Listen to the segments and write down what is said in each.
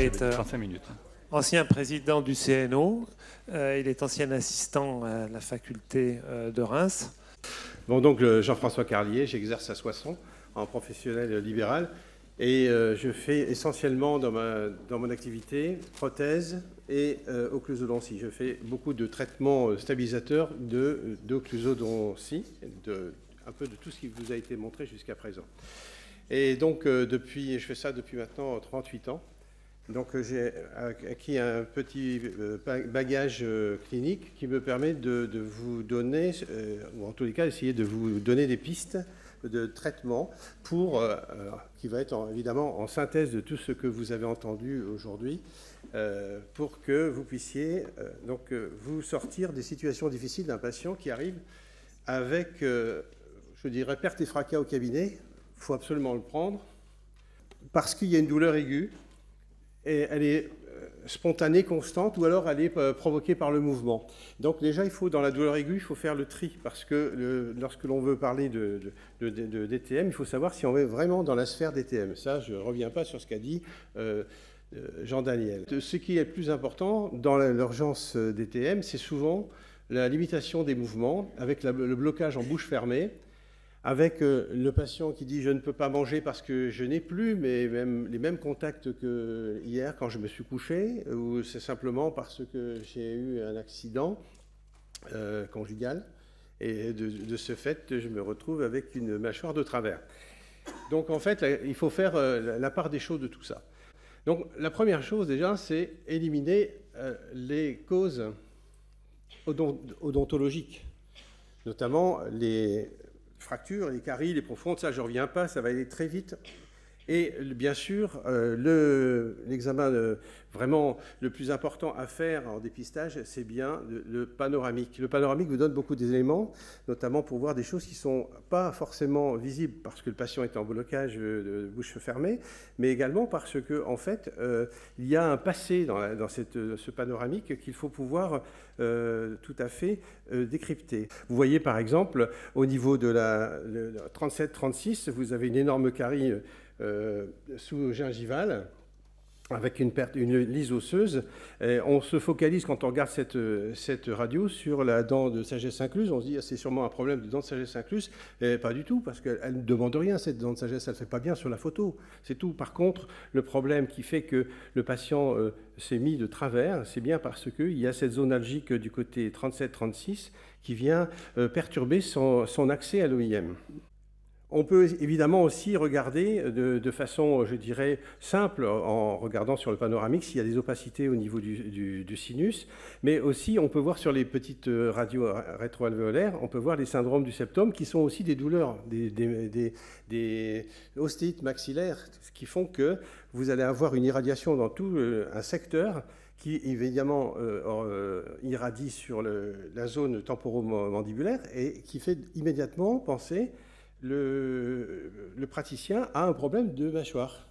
est 35 minutes. ancien président du CNO. Il est ancien assistant à la faculté de Reims. Bon, donc Jean-François Carlier, j'exerce à Soissons en professionnel libéral et je fais essentiellement dans mon activité prothèse et occlusodontie. Je fais beaucoup de traitements stabilisateurs d'occlusodontie, un peu de tout ce qui vous a été montré jusqu'à présent. Et donc je fais ça depuis maintenant 38 ans. Donc j'ai acquis un petit bagage clinique qui me permet de vous donner, ou en tous les cas essayer de vous donner des pistes de traitement qui va être évidemment en synthèse de tout ce que vous avez entendu aujourd'hui, pour que vous puissiez vous sortir des situations difficiles d'un patient qui arrive avec, je dirais, perte et fracas au cabinet. Il faut absolument le prendre parce qu'il y a une douleur aiguë. Et elle est spontanée, constante, ou alors elle est provoquée par le mouvement. Donc déjà, dans la douleur aiguë, il faut faire le tri, parce que lorsque l'on veut parler de DTM, il faut savoir si on est vraiment dans la sphère DTM. Ça, je ne reviens pas sur ce qu'a dit Jean-Daniel. Ce qui est le plus important dans l'urgence DTM, c'est souvent la limitation des mouvements, avec le blocage en bouche fermée, avec le patient qui dit « je ne peux pas manger parce que je n'ai plus les mêmes contacts que hier quand je me suis couché » ou c'est simplement parce que j'ai eu un accident conjugal et de ce fait, je me retrouve avec une mâchoire de travers. Donc en fait, il faut faire la part des choses de tout ça. Donc la première chose déjà, c'est éliminer les causes odontologiques, notamment les fractures, les caries, les profondes, ça je ne reviens pas, ça va aller très vite. Et bien sûr, l'examen vraiment le plus important à faire en dépistage, c'est bien le panoramique. Le panoramique vous donne beaucoup d'éléments, notamment pour voir des choses qui ne sont pas forcément visibles parce que le patient est en blocage de bouche fermée, mais également parce que en fait, il y a un passé dans ce panoramique qu'il faut pouvoir tout à fait décrypter. Vous voyez par exemple, au niveau de la 37-36, vous avez une énorme carie sous-gingivale avec une lise osseuse. On se focalise quand on regarde cette radio sur la dent de sagesse incluse. On se dit c'est sûrement un problème de dent de sagesse incluse. Pas du tout, parce qu'elle ne demande rien, cette dent de sagesse, elle ne fait pas bien sur la photo. C'est tout. Par contre, le problème qui fait que le patient s'est mis de travers, c'est bien parce qu'il y a cette zone algique du côté 37-36 qui vient perturber son accès à l'OIM. On peut évidemment aussi regarder de façon, je dirais, simple, en regardant sur le panoramique s'il y a des opacités au niveau du sinus, mais aussi on peut voir sur les petites radios rétroalvéolaires, on peut voir les syndromes du septum qui sont aussi des douleurs, des ostéites maxillaires, ce qui font que vous allez avoir une irradiation dans tout un secteur qui évidemment irradie sur la zone temporomandibulaire et qui fait immédiatement penser le praticien a un problème de mâchoire.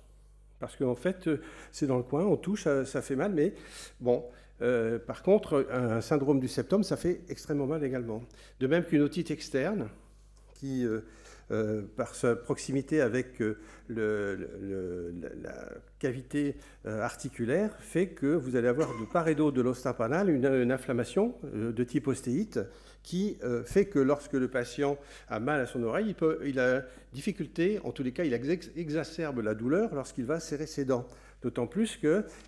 Parce qu'en fait, c'est dans le coin, on touche, ça fait mal, mais bon. Par contre, un syndrome du septum, ça fait extrêmement mal également. De même qu'une otite externe, qui, par sa proximité avec la cavité articulaire, fait que vous allez avoir de part et d'autre de l'os tympanal une inflammation de type ostéite, qui fait que lorsque le patient a mal à son oreille, il a difficulté, en tous les cas, il exacerbe la douleur lorsqu'il va serrer ses dents. D'autant plus qu'il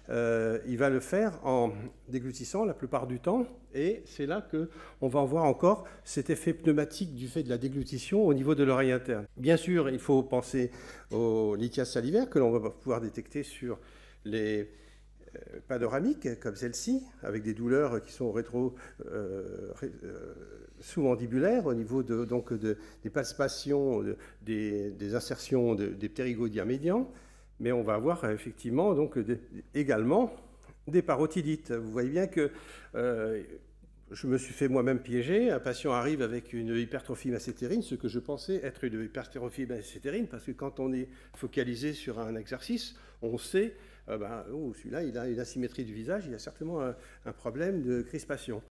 va le faire en déglutissant la plupart du temps, et c'est là qu'on va avoir encore cet effet pneumatique du fait de la déglutition au niveau de l'oreille interne. Bien sûr, il faut penser aux lithiases salivaires que l'on va pouvoir détecter sur les panoramiques comme celle-ci, avec des douleurs qui sont sous-mandibulaires au niveau des palpations, des insertions des ptérygoniens médians, mais on va avoir effectivement également des parotidites. Vous voyez bien que je me suis fait moi-même piéger. Un patient arrive avec une hypertrophie massétérine, ce que je pensais être une hypertrophie massétérine, parce que quand on est focalisé sur un exercice, on sait celui-là, il a une asymétrie du visage, il a certainement un problème de crispation.